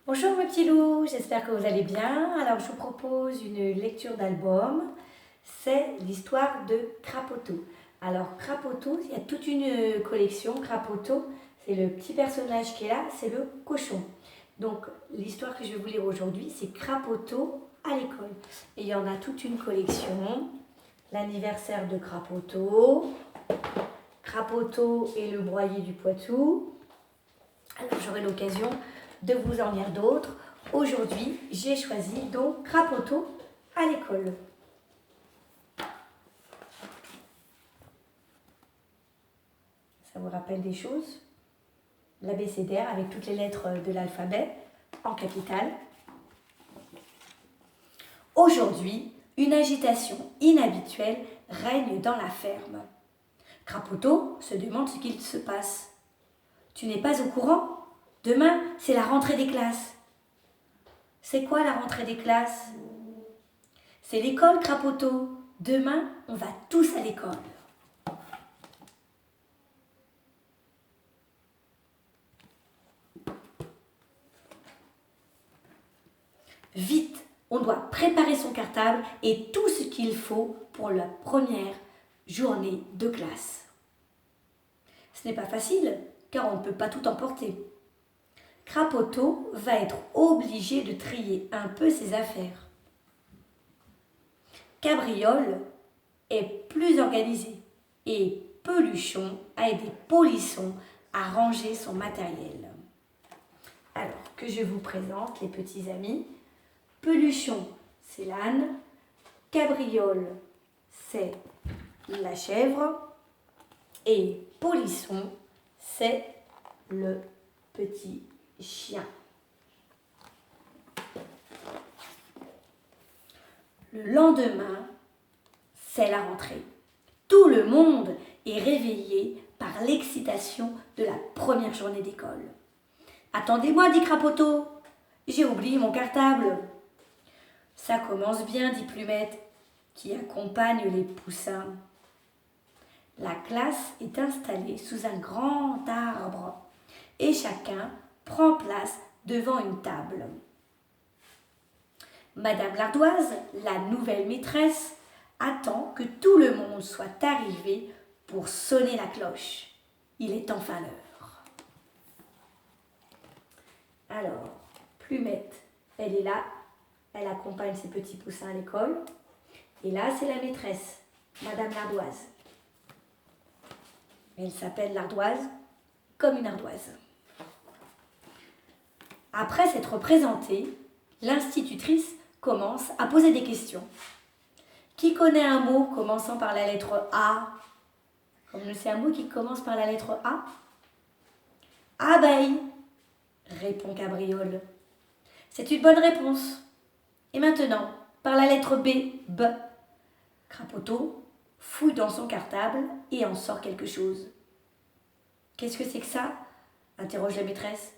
Bonjour mes petits loups, j'espère que vous allez bien. Alors je vous propose une lecture d'album, c'est l'histoire de Crapoteau. Alors Crapoteau, il y a toute une collection. Crapoteau, c'est le petit personnage qui est là, c'est le cochon. Donc l'histoire que je vais vous lire aujourd'hui, c'est Crapoteau à l'école. Et il y en a toute une collection. L'anniversaire de Crapoteau, Crapoteau et le broyer du Poitou. Alors j'aurai l'occasion de vous en lire d'autres. Aujourd'hui, j'ai choisi donc Crapoteau à l'école. Ça vous rappelle des choses? L'abécédaire avec toutes les lettres de l'alphabet en capitale. Aujourd'hui, une agitation inhabituelle règne dans la ferme. Crapoteau se demande ce qu'il se passe. Tu n'es pas au courant? Demain, c'est la rentrée des classes. C'est quoi la rentrée des classes? C'est l'école, Crapoteau. Demain, on va tous à l'école. Vite, on doit préparer son cartable et tout ce qu'il faut pour la première journée de classe. Ce n'est pas facile, car on ne peut pas tout emporter. Crapoteau va être obligé de trier un peu ses affaires. Cabriole est plus organisé et Peluchon a aidé Polisson à ranger son matériel. Alors que je vous présente les petits amis. Peluchon, c'est l'âne. Cabriole, c'est la chèvre. Et Polisson, c'est le petit chien. Le lendemain, c'est la rentrée. Tout le monde est réveillé par l'excitation de la première journée d'école. Attendez-moi, dit Crapoteau. J'ai oublié mon cartable. Ça commence bien, dit Plumette, qui accompagne les poussins. La classe est installée sous un grand arbre et chacun prend place devant une table. Madame Lardoise, la nouvelle maîtresse, attend que tout le monde soit arrivé pour sonner la cloche. Il est enfin l'heure. Alors, Plumette, elle est là, elle accompagne ses petits poussins à l'école. Et là, c'est la maîtresse, Madame Lardoise. Elle s'appelle Lardoise comme une ardoise. Après s'être présentée, l'institutrice commence à poser des questions. Qui connaît un mot commençant par la lettre A? Comme c'est un mot qui commence par la lettre A? Abeille, répond Cabriole. C'est une bonne réponse. Et maintenant, par la lettre B, B. Crapoteau fouille dans son cartable et en sort quelque chose. Qu'est-ce que c'est que ça? Interroge la maîtresse.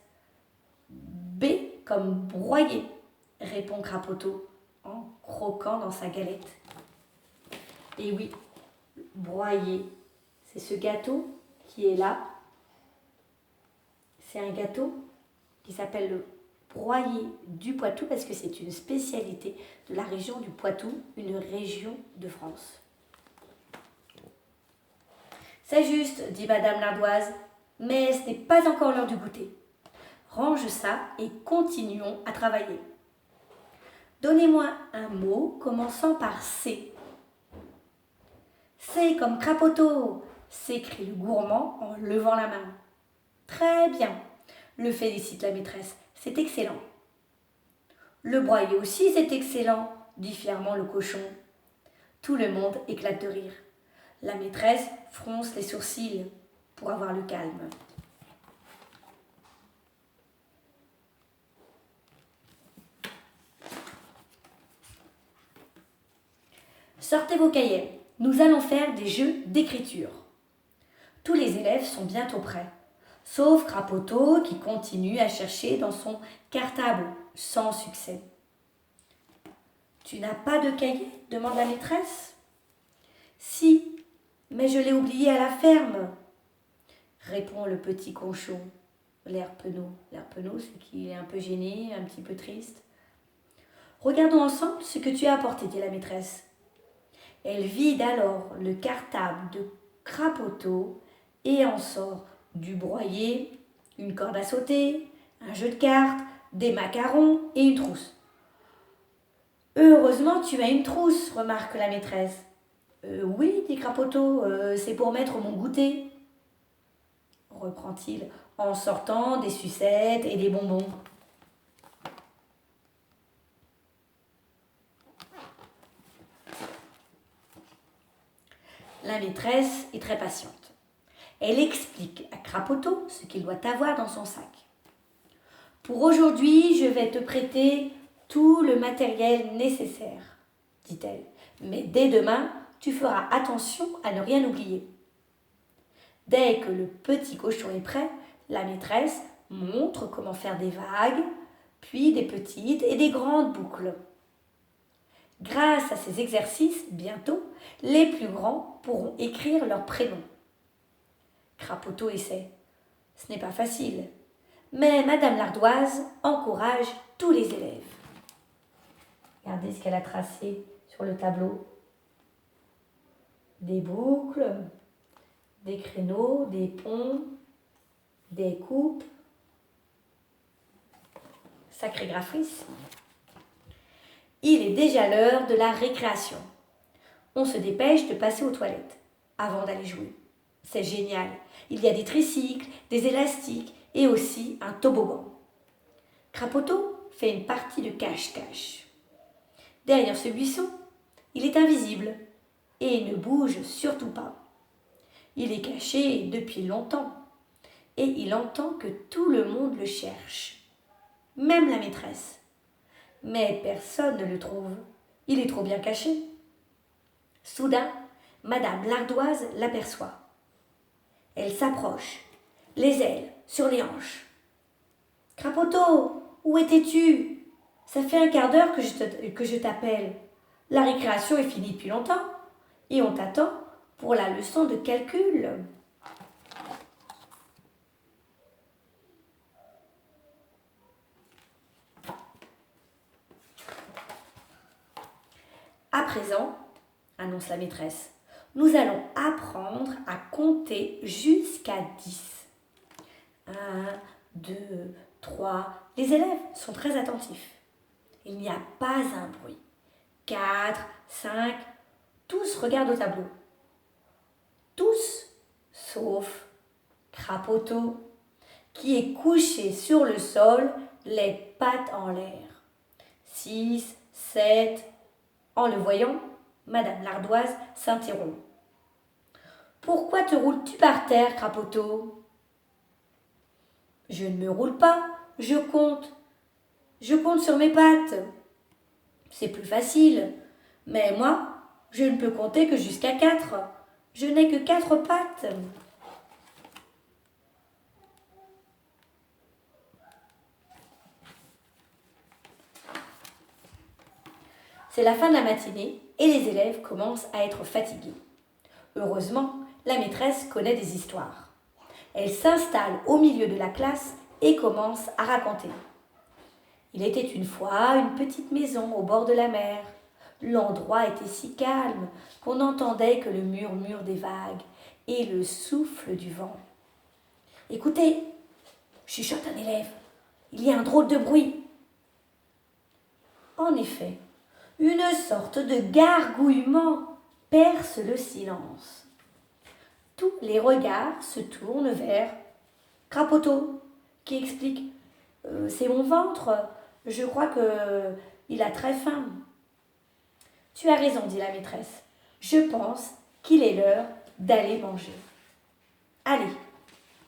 B comme broyer, répond Crapoteau en croquant dans sa galette. Et oui, broyer, c'est ce gâteau qui est là. C'est un gâteau qui s'appelle le broyer du Poitou parce que c'est une spécialité de la région du Poitou, une région de France. C'est juste, dit Madame Lardoise, mais ce n'est pas encore l'heure du goûter. Range ça et continuons à travailler. Donnez-moi un mot commençant par C. C comme Crapoteau, s'écrie le gourmand en levant la main. Très bien, le félicite la maîtresse, c'est excellent. Le broyer aussi, c'est excellent, dit fièrement le cochon. Tout le monde éclate de rire. La maîtresse fronce les sourcils pour avoir le calme. Sortez vos cahiers, nous allons faire des jeux d'écriture. Tous les élèves sont bientôt prêts, sauf Crapoteau qui continue à chercher dans son cartable sans succès. Tu n'as pas de cahier? Demande la maîtresse. Si, mais je l'ai oublié à la ferme, répond le petit cochon. l'air penaud. L'air penaud, c'est qu'il est un peu gêné, un petit peu triste. Regardons ensemble ce que tu as apporté, dit la maîtresse. Elle vide alors le cartable de Crapoteau et en sort du broyer, une corde à sauter, un jeu de cartes, des macarons et une trousse. Heureusement, tu as une trousse, remarque la maîtresse. Oui, dit Crapoteau, c'est pour mettre mon goûter, reprend-il en sortant des sucettes et des bonbons. La maîtresse est très patiente. Elle explique à Crapoteau ce qu'il doit avoir dans son sac. Pour aujourd'hui, je vais te prêter tout le matériel nécessaire, dit-elle. Mais dès demain, tu feras attention à ne rien oublier. Dès que le petit cochon est prêt, la maîtresse montre comment faire des vagues, puis des petites et des grandes boucles. Grâce à ces exercices, bientôt, les plus grands pourront écrire leur prénom. Crapoteau essaie. Ce n'est pas facile, mais Madame Lardoise encourage tous les élèves. Regardez ce qu'elle a tracé sur le tableau. Des boucles, des créneaux, des ponts, des coupes. Sacré graphisme. Il est déjà l'heure de la récréation. On se dépêche de passer aux toilettes avant d'aller jouer. C'est génial. Il y a des tricycles, des élastiques et aussi un toboggan. Crapoteau fait une partie de cache-cache. Derrière ce buisson, il est invisible et ne bouge surtout pas. Il est caché depuis longtemps et il entend que tout le monde le cherche, même la maîtresse. Mais personne ne le trouve. Il est trop bien caché. Soudain, Madame Lardoise l'aperçoit. Elle s'approche, les ailes sur les hanches. Crapoteau, où étais-tu? Ça fait un quart d'heure que je t'appelle. La récréation est finie depuis longtemps et on t'attend pour la leçon de calcul. À présent, annonce la maîtresse, nous allons apprendre à compter jusqu'à 10. 1, 2, 3. Les élèves sont très attentifs. Il n'y a pas un bruit. 4, 5. Tous regardent au tableau. Tous, sauf Crapoteau, qui est couché sur le sol, les pattes en l'air. 6, 7. En le voyant, Madame Lardoise s'interrompt. Pourquoi te roules-tu par terre, Crapoteau? Je ne me roule pas, je compte. Je compte sur mes pattes. C'est plus facile. Mais moi, je ne peux compter que jusqu'à 4. Je n'ai que 4 pattes. C'est la fin de la matinée et les élèves commencent à être fatigués. Heureusement, la maîtresse connaît des histoires. Elle s'installe au milieu de la classe et commence à raconter. Il était une fois une petite maison au bord de la mer. L'endroit était si calme qu'on n'entendait que le murmure des vagues et le souffle du vent. Écoutez, chuchote un élève, il y a un drôle de bruit. En effet, une sorte de gargouillement perce le silence. Tous les regards se tournent vers Crapoteau, qui explique c'est mon ventre, je crois qu'il a très faim. Tu as raison, dit la maîtresse. Je pense qu'il est l'heure d'aller manger. Allez,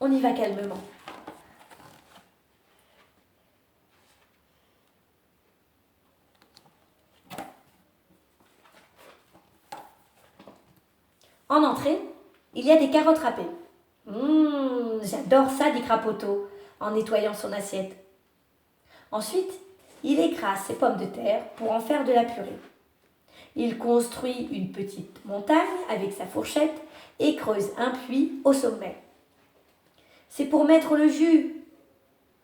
on y va calmement. En entrée, il y a des carottes râpées. J'adore ça, dit Crapoteau, en nettoyant son assiette. Ensuite, il écrase ses pommes de terre pour en faire de la purée. Il construit une petite montagne avec sa fourchette et creuse un puits au sommet. C'est pour mettre le jus,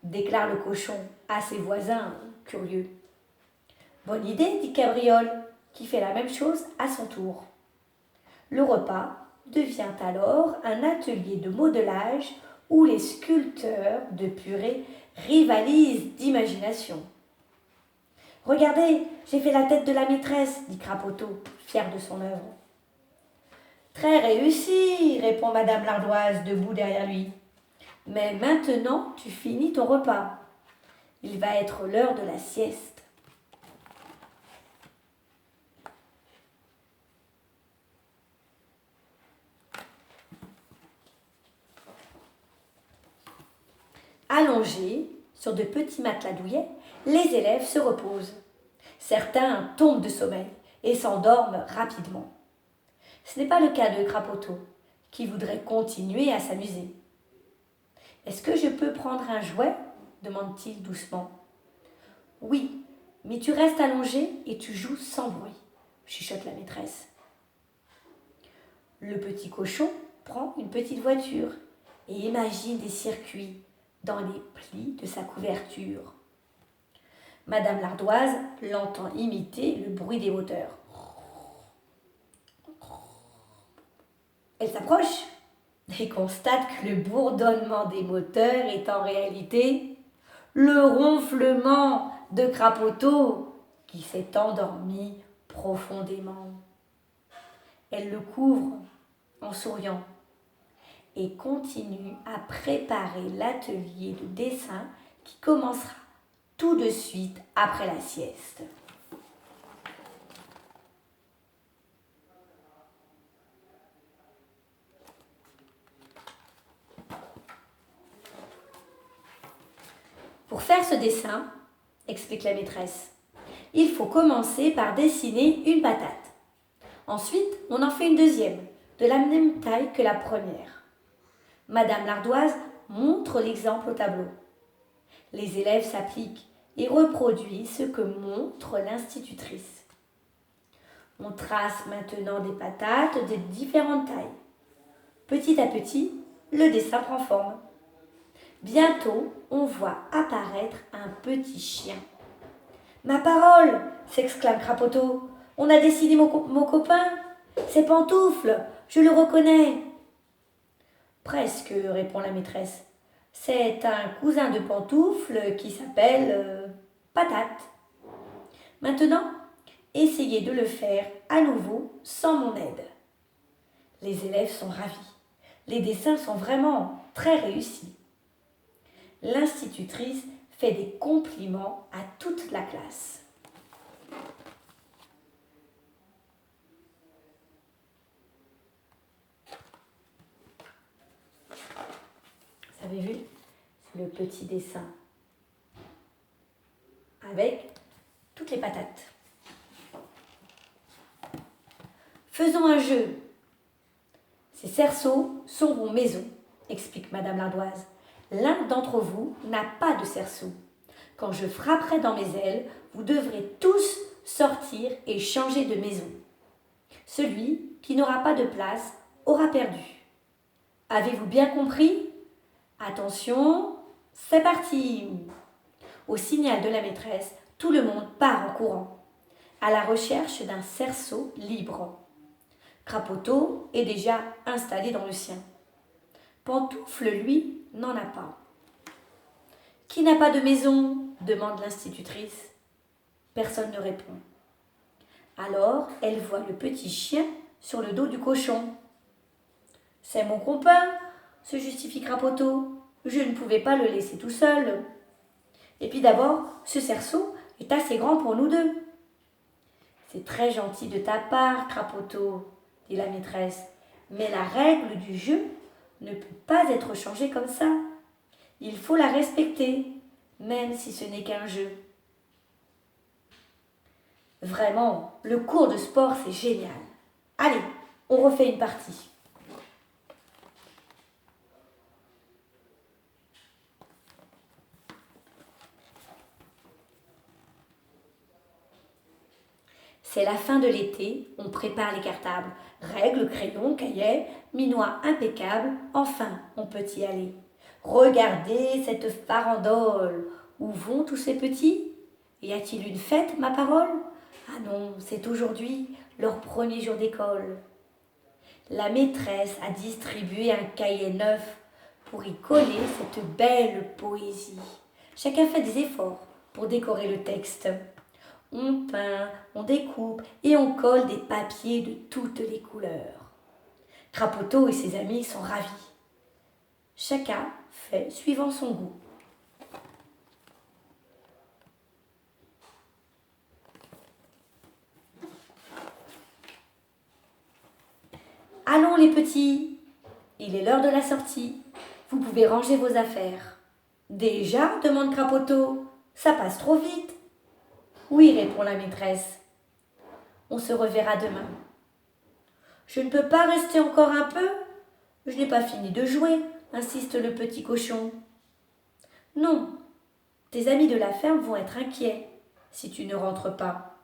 déclare le cochon à ses voisins curieux. Bonne idée, dit Cabriole, qui fait la même chose à son tour. Le repas devient alors un atelier de modelage où les sculpteurs de purée rivalisent d'imagination. Regardez, j'ai fait la tête de la maîtresse, dit Crapauteau, fier de son œuvre. Très réussi, répond Madame Lardoise, debout derrière lui. Mais maintenant, tu finis ton repas. Il va être l'heure de la sieste. Allongés sur de petits matelas douillets, les élèves se reposent. Certains tombent de sommeil et s'endorment rapidement. Ce n'est pas le cas de Crapauteau, qui voudrait continuer à s'amuser. « Est-ce que je peux prendre un jouet ?» demande-t-il doucement. « Oui, mais tu restes allongé et tu joues sans bruit, » chuchote la maîtresse. Le petit cochon prend une petite voiture et imagine des circuits dans les plis de sa couverture. Madame Lardoise l'entend imiter le bruit des moteurs. Elle s'approche et constate que le bourdonnement des moteurs est en réalité le ronflement de Crapauteau qui s'est endormi profondément. Elle le couvre en souriant et continue à préparer l'atelier de dessin qui commencera tout de suite après la sieste. Pour faire ce dessin, explique la maîtresse, il faut commencer par dessiner une patate. Ensuite, on en fait une deuxième, de la même taille que la première. Madame Lardoise montre l'exemple au tableau. Les élèves s'appliquent et reproduisent ce que montre l'institutrice. On trace maintenant des patates de différentes tailles. Petit à petit, le dessin prend forme. Bientôt, on voit apparaître un petit chien. « Ma parole !» s'exclame Crapauteau. « On a dessiné mon copain. C'est Pantoufle, je le reconnais. » Presque, répond la maîtresse. C'est un cousin de Pantoufle qui s'appelle Patate. Maintenant, essayez de le faire à nouveau sans mon aide. Les élèves sont ravis. Les dessins sont vraiment très réussis. L'institutrice fait des compliments à toute la classe. Vous avez vu? C'est le petit dessin avec toutes les patates. Faisons un jeu. Ces cerceaux sont vos maisons, explique Madame Lardoise. L'un d'entre vous n'a pas de cerceau. Quand je frapperai dans mes ailes, vous devrez tous sortir et changer de maison. Celui qui n'aura pas de place aura perdu. Avez-vous bien compris? Attention, c'est parti! Au signal de la maîtresse, tout le monde part en courant, à la recherche d'un cerceau libre. Crapauteau est déjà installé dans le sien. Pantoufle, lui, n'en a pas. « Qui n'a pas de maison ?» demande l'institutrice. Personne ne répond. Alors, elle voit le petit chien sur le dos du cochon. « C'est mon copain !» se justifie Crapauteau. « Je ne pouvais pas le laisser tout seul. Et puis d'abord, ce cerceau est assez grand pour nous deux. »« C'est très gentil de ta part, Crapauteau, » dit la maîtresse. « Mais la règle du jeu ne peut pas être changée comme ça. Il faut la respecter, même si ce n'est qu'un jeu. » Vraiment, le cours de sport, c'est génial. Allez, on refait une partie. C'est la fin de l'été, on prépare les cartables. Règles, crayons, cahiers, minois impeccables, enfin, on peut y aller. Regardez cette farandole. Où vont tous ces petits? Y a-t-il une fête, ma parole? Ah non, c'est aujourd'hui leur premier jour d'école. La maîtresse a distribué un cahier neuf pour y coller cette belle poésie. Chacun fait des efforts pour décorer le texte. On peint, on découpe et on colle des papiers de toutes les couleurs. Crapoteau et ses amis sont ravis. Chacun fait suivant son goût. Allons les petits, il est l'heure de la sortie. Vous pouvez ranger vos affaires. Déjà, demande Crapoteau, ça passe trop vite. Oui, répond la maîtresse. On se reverra demain. Je ne peux pas rester encore un peu? Je n'ai pas fini de jouer, insiste le petit cochon. Non, tes amis de la ferme vont être inquiets si tu ne rentres pas.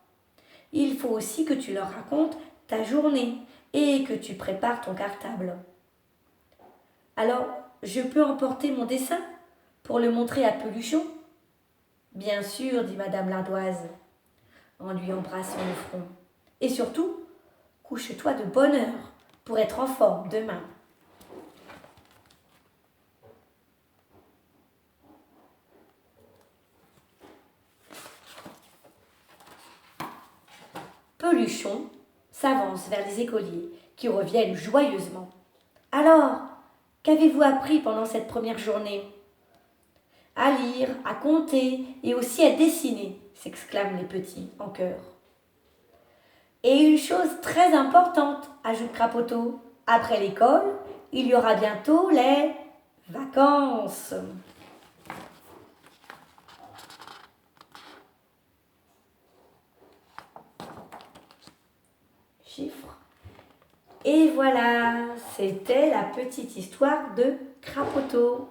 Il faut aussi que tu leur racontes ta journée et que tu prépares ton cartable. Alors, je peux emporter mon dessin pour le montrer à Peluchon? Bien sûr, dit madame l'Ardoise, en lui embrassant le front. Et surtout, couche-toi de bonne heure pour être en forme demain. Peluchon s'avance vers les écoliers qui reviennent joyeusement. Alors, qu'avez-vous appris pendant cette première journée? À lire, à compter et aussi à dessiner, s'exclament les petits en chœur. Et une chose très importante, ajoute Crapoteau, après l'école, il y aura bientôt les vacances. Chiffres. Et voilà, c'était la petite histoire de Crapoteau.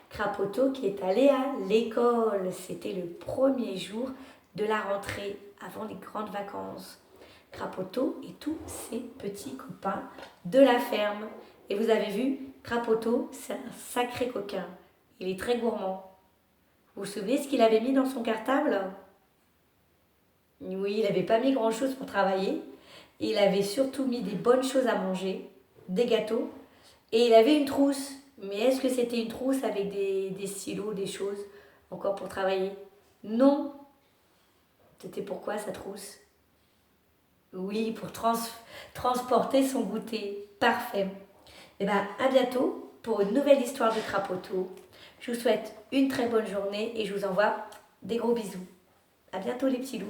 Crapoteau qui est allé à l'école. C'était le premier jour de la rentrée, avant les grandes vacances. Crapoteau et tous ses petits copains de la ferme. Et vous avez vu, Crapoteau, c'est un sacré coquin. Il est très gourmand. Vous vous souvenez ce qu'il avait mis dans son cartable? Oui, il n'avait pas mis grand-chose pour travailler. Il avait surtout mis des bonnes choses à manger, des gâteaux, et il avait une trousse. Mais est-ce que c'était une trousse avec des stylos, des choses encore pour travailler? Non. C'était pourquoi sa trousse? Oui, pour transporter son goûter. Parfait. Eh bien, à bientôt pour une nouvelle histoire de Crapoteau. Je vous souhaite une très bonne journée et je vous envoie des gros bisous. À bientôt les petits loups.